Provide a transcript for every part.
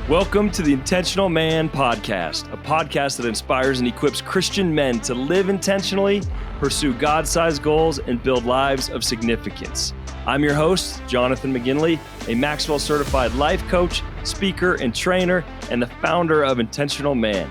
Welcome to the Intentional Man Podcast, a podcast that inspires and equips Christian men to live intentionally, pursue God-sized goals, and build lives of significance. I'm your host, Jonathan McGinley, a Maxwell certified life coach, speaker, and trainer, and the founder of Intentional Man.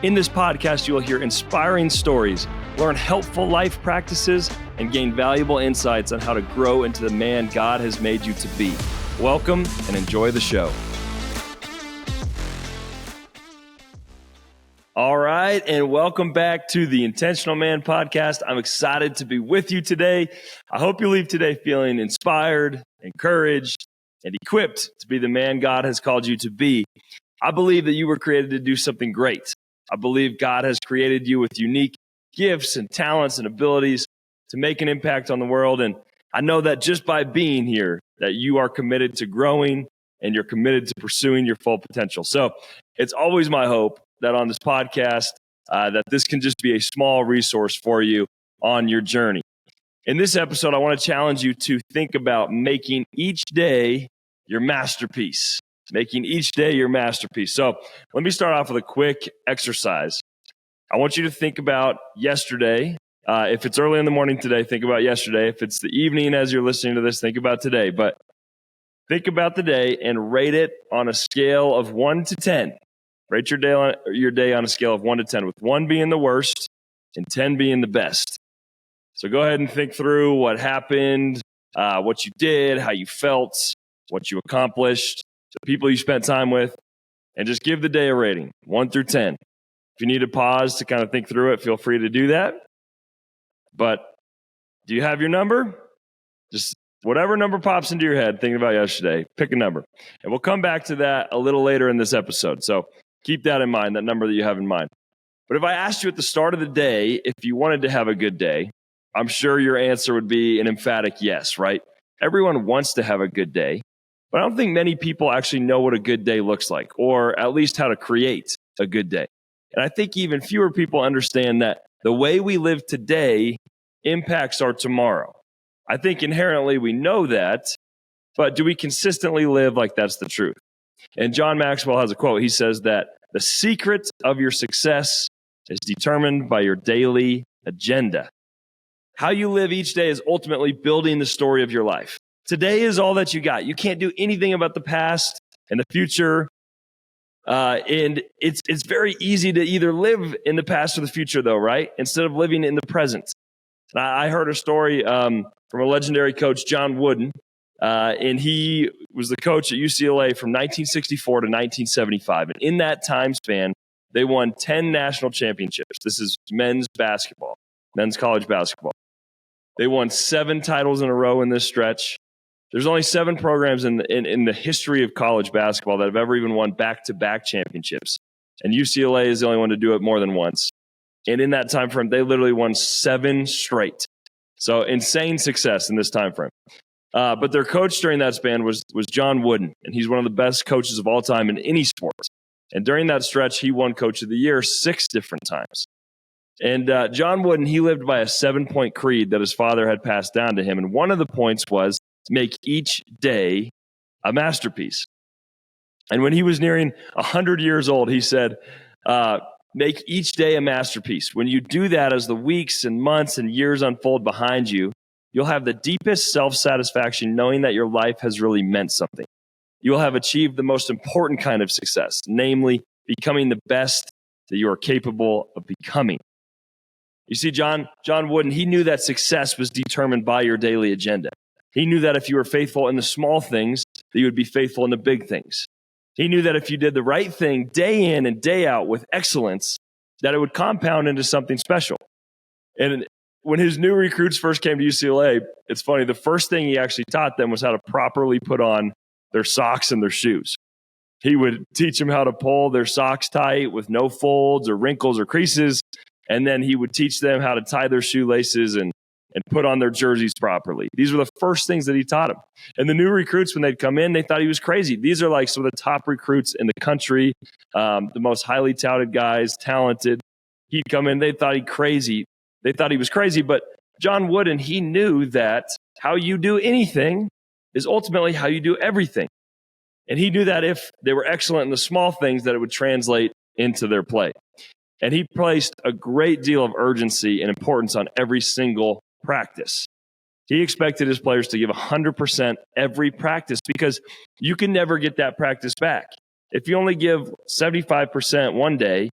In this podcast, you will hear inspiring stories, learn helpful life practices, and gain valuable insights on how to grow into the man God has made you to be. Welcome and enjoy the show. All right, and welcome back to the Intentional Man Podcast. I'm excited to be with you today. I hope you leave today feeling inspired, encouraged, and equipped to be the man God has called you to be. I believe that you were created to do something great. I believe God has created you with unique gifts and talents and abilities to make an impact on the world. And I know that just by being here, that you are committed to growing and you're committed to pursuing your full potential. So it's always my hope that on this podcast, that this can just be a small resource for you on your journey. In this episode, I want to challenge you to think about making each day your masterpiece. Making each day your masterpiece. So let me start off with a quick exercise. I want you to think about yesterday. If it's early in the morning today, think about yesterday. If it's the evening as you're listening to this, think about today. But think about the day and rate it on a scale of 1 to 10. Rate your day on a scale of 1 to 10, with 1 being the worst and 10 being the best. So go ahead and think through what happened, what you did, how you felt, what you accomplished, the people you spent time with, and just give the day a rating, 1 through 10. If you need a pause to kind of think through it, feel free to do that. But do you have your number? Just whatever number pops into your head, thinking about yesterday, pick a number. And we'll come back to that a little later in this episode. So keep that in mind, that number that you have in mind. But if I asked you at the start of the day, if you wanted to have a good day, I'm sure your answer would be an emphatic yes, right? Everyone wants to have a good day, but I don't think many people actually know what a good day looks like, or at least how to create a good day. And I think even fewer people understand that the way we live today impacts our tomorrow. I think inherently we know that, but do we consistently live like that's the truth? And John Maxwell has a quote. He says that the secret of your success is determined by your daily agenda. How you live each day is ultimately building the story of your life. Today is all that you got. You can't do anything about the past and the future. And it's very easy to either live in the past or the future, though, right? Instead of living in the present. I heard a story from a legendary coach, John Wooden. And he was the coach at UCLA from 1964 to 1975. And in that time span, they won 10 national championships. This is men's basketball, men's college basketball. They won 7 titles in a row in this stretch. There's only 7 programs in the history of college basketball that have ever even won back-to-back championships. And UCLA is the only one to do it more than once. And in that time frame, they literally won 7 straight. So insane success in this time frame. But their coach during that span was John Wooden, and he's one of the best coaches of all time in any sport. And during that stretch, he won Coach of the Year 6 different times. And John Wooden, he lived by a 7-point creed that his father had passed down to him. And one of the points was to make each day a masterpiece. And when he was nearing 100 years old, he said, make each day a masterpiece. When you do that, as the weeks and months and years unfold behind you, you'll have the deepest self-satisfaction knowing that your life has really meant something. You will have achieved the most important kind of success, namely becoming the best that you are capable of becoming. You see, John Wooden, he knew that success was determined by your daily agenda. He knew that if you were faithful in the small things, that you would be faithful in the big things. He knew that if you did the right thing day in and day out with excellence, that it would compound into something special. And when his new recruits first came to UCLA, it's funny, the first thing he actually taught them was how to properly put on their socks and their shoes. He would teach them how to pull their socks tight with no folds or wrinkles or creases, and then he would teach them how to tie their shoelaces and put on their jerseys properly. These were the first things that he taught them. And the new recruits, when they'd come in, they thought he was crazy. These are like some of the top recruits in the country, the most highly touted guys, talented. He'd come in, they thought he was crazy, but John Wooden, he knew that how you do anything is ultimately how you do everything. And he knew that if they were excellent in the small things, that it would translate into their play. And he placed a great deal of urgency and importance on every single practice. He expected his players to give 100% every practice because you can never get that practice back. If you only give 75% one day,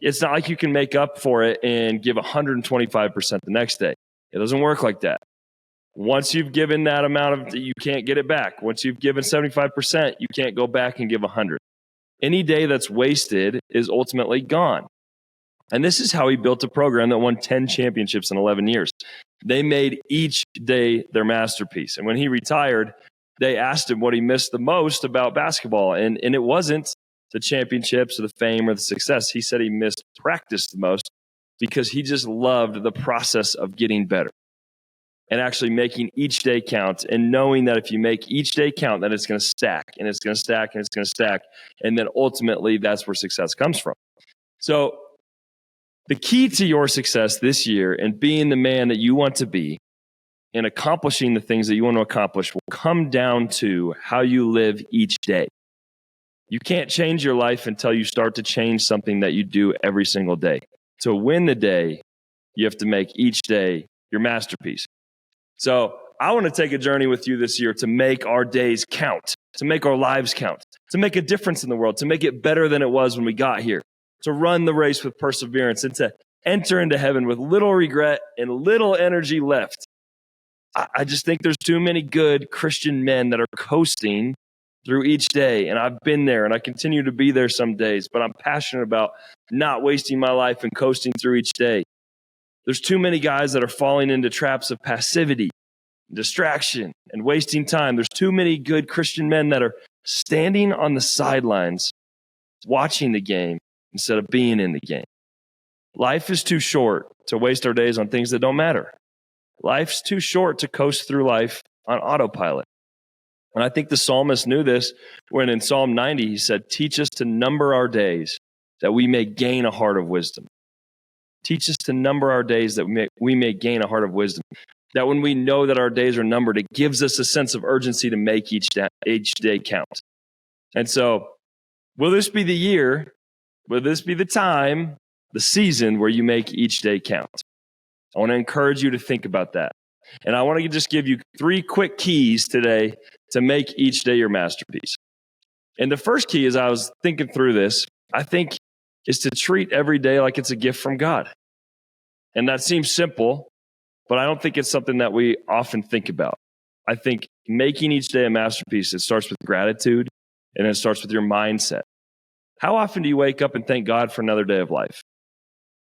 it's not like you can make up for it and give 125% the next day. It doesn't work like that. Once you've given that amount you can't get it back. Once you've given 75%, you can't go back and give 100. Any day that's wasted is ultimately gone. And this is how he built a program that won 10 championships in 11 years. They made each day their masterpiece. And when he retired, they asked him what he missed the most about basketball. And it wasn't the championships or the fame or the success. He said he missed practice the most because he just loved the process of getting better and actually making each day count and knowing that if you make each day count, that it's going to stack and it's going to stack and it's going to stack. And then ultimately, that's where success comes from. So the key to your success this year and being the man that you want to be and accomplishing the things that you want to accomplish will come down to how you live each day. You can't change your life until you start to change something that you do every single day. To win the day, you have to make each day your masterpiece. So I want to take a journey with you this year to make our days count, to make our lives count, to make a difference in the world, to make it better than it was when we got here, to run the race with perseverance, and to enter into heaven with little regret and little energy left. I just think there's too many good Christian men that are coasting through each day. And I've been there and I continue to be there some days, but I'm passionate about not wasting my life and coasting through each day. There's too many guys that are falling into traps of passivity, distraction, and wasting time. There's too many good Christian men that are standing on the sidelines, watching the game instead of being in the game. Life is too short to waste our days on things that don't matter. Life's too short to coast through life on autopilot. And I think the psalmist knew this when in Psalm 90, he said, "Teach us to number our days that we may gain a heart of wisdom." Teach us to number our days that we may gain a heart of wisdom. That when we know that our days are numbered, it gives us a sense of urgency to make each day count. And so, will this be the year? Will this be the time, the season where you make each day count? I want to encourage you to think about that. And I want to just give you 3 quick keys today to make each day your masterpiece. And the first key, as I was thinking through this, I think is to treat every day like it's a gift from God. And that seems simple, but I don't think it's something that we often think about. I think making each day a masterpiece, it starts with gratitude and it starts with your mindset. How often do you wake up and thank God for another day of life?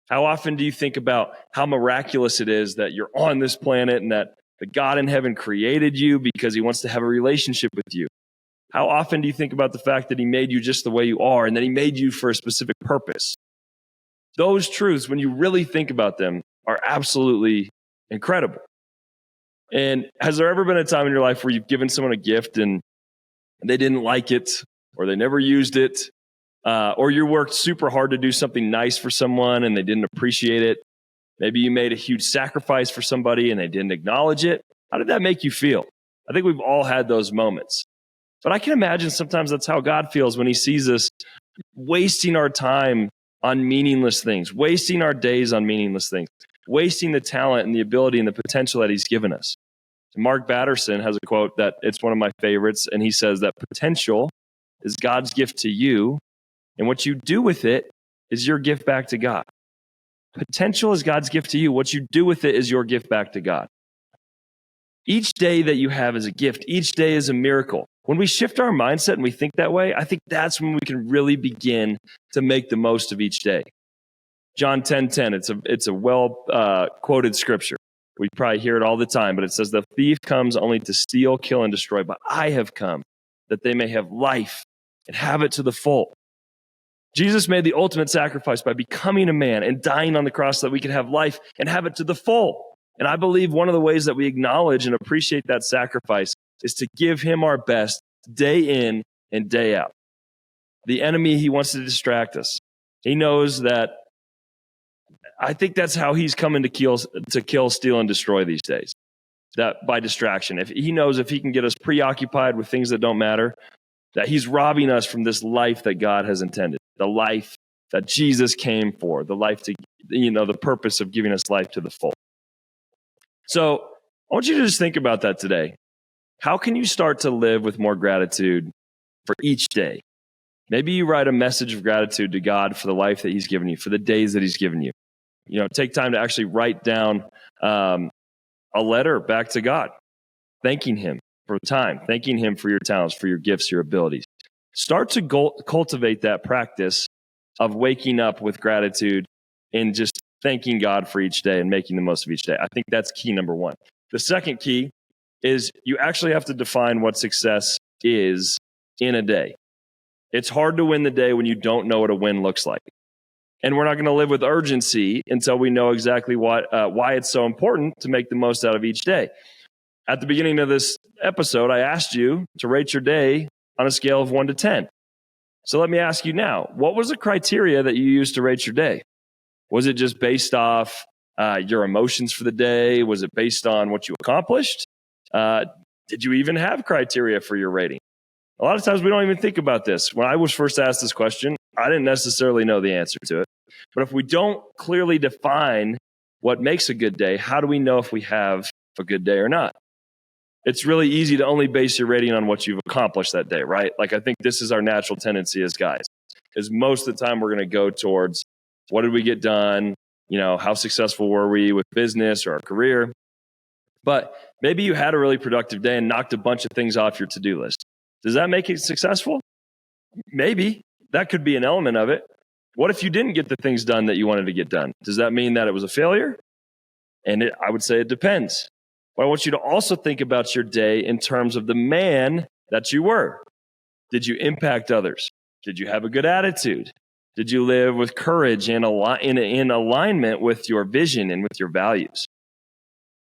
How often do you think about how miraculous it is that you're on this planet and that the God in heaven created you because he wants to have a relationship with you? How often do you think about the fact that he made you just the way you are and that he made you for a specific purpose? Those truths, when you really think about them, are absolutely incredible. And has there ever been a time in your life where you've given someone a gift and they didn't like it or they never used it? Or you worked super hard to do something nice for someone and they didn't appreciate it. Maybe you made a huge sacrifice for somebody and they didn't acknowledge it. How did that make you feel? I think we've all had those moments. But I can imagine sometimes that's how God feels when he sees us wasting our time on meaningless things, wasting our days on meaningless things, wasting the talent and the ability and the potential that he's given us. Mark Batterson has a quote that it's one of my favorites, and he says that potential is God's gift to you, and what you do with it is your gift back to God. Potential is God's gift to you. What you do with it is your gift back to God. Each day that you have is a gift. Each day is a miracle. When we shift our mindset and we think that way, I think that's when we can really begin to make the most of each day. John 10:10, it's a well-quoted scripture. We probably hear it all the time, but it says, "The thief comes only to steal, kill, and destroy, but I have come that they may have life and have it to the full." Jesus made the ultimate sacrifice by becoming a man and dying on the cross so that we could have life and have it to the full. And I believe one of the ways that we acknowledge and appreciate that sacrifice is to give him our best day in and day out. The enemy, he wants to distract us. He knows that. I think that's how he's coming to kill, steal, and destroy these days. That by distraction. If he knows if he can get us preoccupied with things that don't matter, that he's robbing us from this life that God has intended, the life that Jesus came for, the life to, the purpose of giving us life to the full. So I want you to just think about that today. How can you start to live with more gratitude for each day? Maybe you write a message of gratitude to God for the life that he's given you, for the days that he's given you. Take time to actually write down a letter back to God, thanking him for time, thanking him for your talents, for your gifts, your abilities. Start to cultivate that practice of waking up with gratitude and just thanking God for each day and making the most of each day. I think that's key number one. The second key is you actually have to define what success is in a day. It's hard to win the day when you don't know what a win looks like. And we're not going to live with urgency until we know exactly why it's so important to make the most out of each day. At the beginning of this episode, I asked you to rate your day on a scale of 1 to 10. So let me ask you now, what was the criteria that you used to rate your day? Was it just based off your emotions for the day? Was it based on what you accomplished? Did you even have criteria for your rating? A lot of times we don't even think about this. When I was first asked this question, I didn't necessarily know the answer to it. But if we don't clearly define what makes a good day, how do we know if we have a good day or not? It's really easy to only base your rating on what you've accomplished that day, right? Like, I think this is our natural tendency as guys, is most of the time we're going to go towards what did we get done? How successful were we with business or our career? But maybe you had a really productive day and knocked a bunch of things off your to-do list. Does that make it successful? Maybe. That could be an element of it. What if you didn't get the things done that you wanted to get done? Does that mean that it was a failure? And I would say it depends. But I want you to also think about your day in terms of the man that you were. Did you impact others? Did you have a good attitude? Did you live with courage and in alignment with your vision and with your values?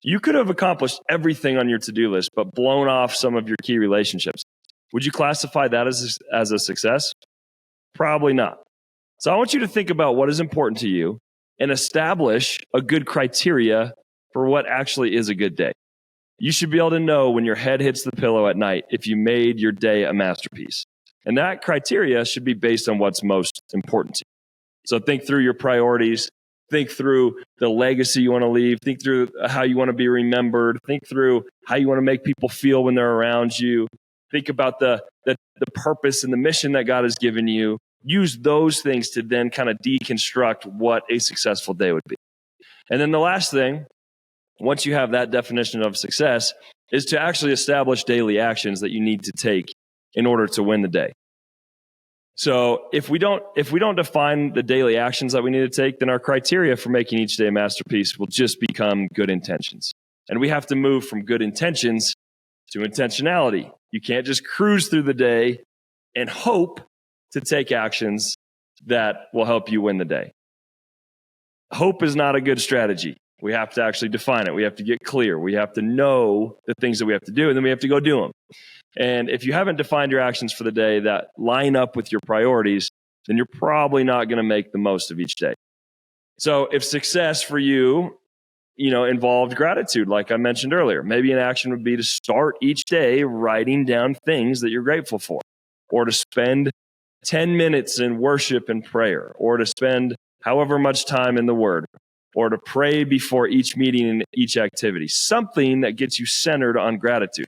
You could have accomplished everything on your to-do list, but blown off some of your key relationships. Would you classify that as a success? Probably not. So I want you to think about what is important to you and establish a good criteria for what actually is a good day. You should be able to know when your head hits the pillow at night if you made your day a masterpiece. And that criteria should be based on what's most important to you. So think through your priorities, think through the legacy you want to leave, think through how you want to be remembered, think through how you want to make people feel when they're around you. Think about the purpose and the mission that God has given you. Use those things to then kind of deconstruct what a successful day would be. And then the last thing, once you have that definition of success, is to actually establish daily actions that you need to take in order to win the day. So if we don't define the daily actions that we need to take, then our criteria for making each day a masterpiece will just become good intentions. And we have to move from good intentions to intentionality. You can't just cruise through the day and hope to take actions that will help you win the day. Hope is not a good strategy. We have to actually define it. We have to get clear. We have to know the things that we have to do, and then we have to go do them. And if you haven't defined your actions for the day that line up with your priorities, then you're probably not going to make the most of each day. So if success for you, involved gratitude, like I mentioned earlier, maybe an action would be to start each day writing down things that you're grateful for, or to spend 10 minutes in worship and prayer, or to spend however much time in the Word, or to pray before each meeting and each activity, something that gets you centered on gratitude.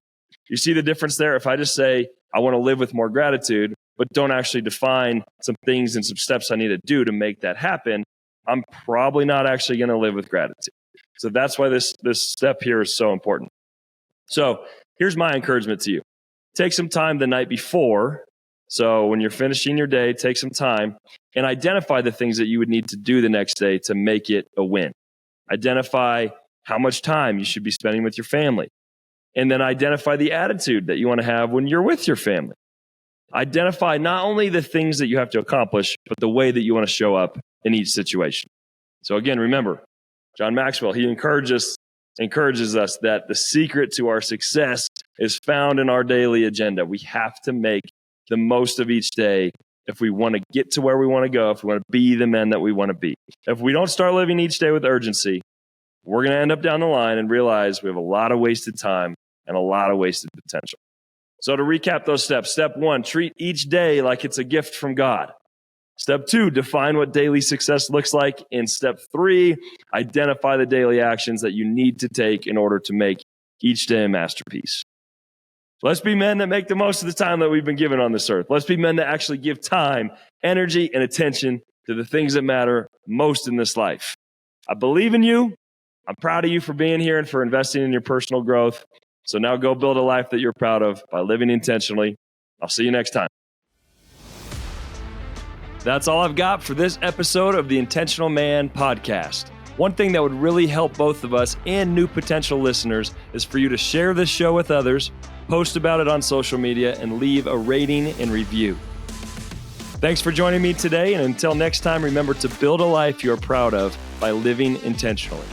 You see the difference there? If I just say, I want to live with more gratitude, but don't actually define some things and some steps I need to do to make that happen, I'm probably not actually going to live with gratitude. So that's why this step here is so important. So here's my encouragement to you. Take some time the night before. So when you're finishing your day, take some time and identify the things that you would need to do the next day to make it a win. Identify how much time you should be spending with your family. And then identify the attitude that you want to have when you're with your family. Identify not only the things that you have to accomplish, but the way that you want to show up in each situation. So again, remember, John Maxwell, he encourages us that the secret to our success is found in our daily agenda. We have to make the most of each day if we want to get to where we want to go, if we want to be the men that we want to be. If we don't start living each day with urgency, we're going to end up down the line and realize we have a lot of wasted time and a lot of wasted potential. So to recap those steps, step 1, treat each day like it's a gift from God. Step 2, define what daily success looks like. And step 3, identify the daily actions that you need to take in order to make each day a masterpiece. Let's be men that make the most of the time that we've been given on this earth. Let's be men that actually give time, energy, and attention to the things that matter most in this life. I believe in you. I'm proud of you for being here and for investing in your personal growth. So now go build a life that you're proud of by living intentionally. I'll see you next time. That's all I've got for this episode of the Intentional Man Podcast. One thing that would really help both of us and new potential listeners is for you to share this show with others, post about it on social media, and leave a rating and review. Thanks for joining me today, and until next time, remember to build a life you're proud of by living intentionally.